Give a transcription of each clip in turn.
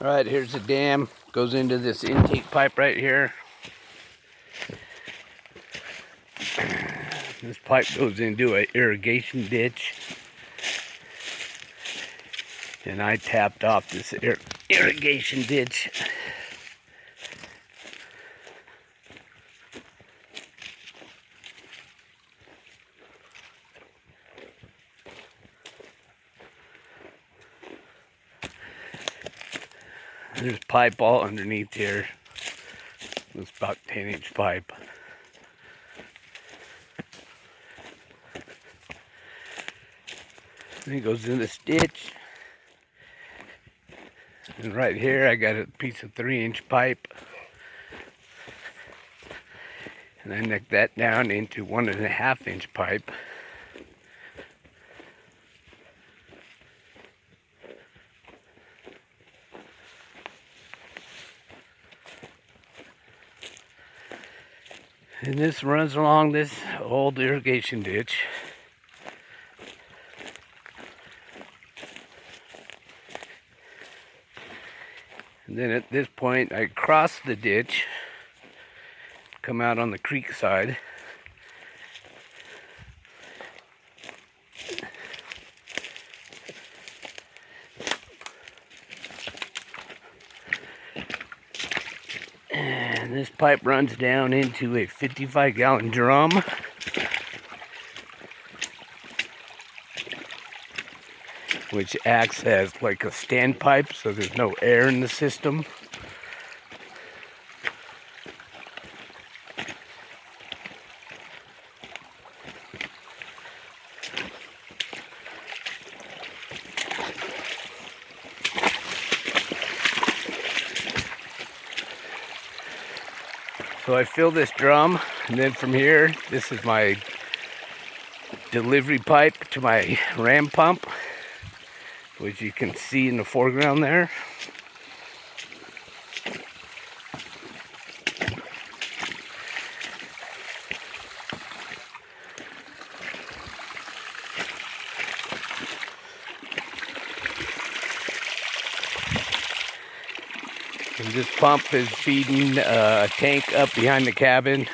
Alright, here's the dam. Goes into this intake pipe right here. This pipe goes into an irrigation ditch. And I tapped off this irrigation ditch. There's pipe all underneath here. It's about 10-inch pipe. And it goes in this ditch. And right here I got a piece of 3-inch pipe. And I necked that down into 1.5-inch pipe. And this runs along this old irrigation ditch. And then at this point, I cross the ditch, come out on the creek side. And this pipe runs down into a 55-gallon drum. Which acts as like a standpipe, so there's no air in the system. So I fill this drum, and then from here, this is my delivery pipe to my ram pump, which you can see in the foreground there. And this pump is feeding a tank up behind the cabin,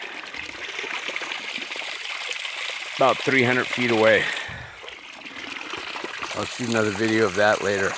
about 300 feet away. I'll shoot another video of that later.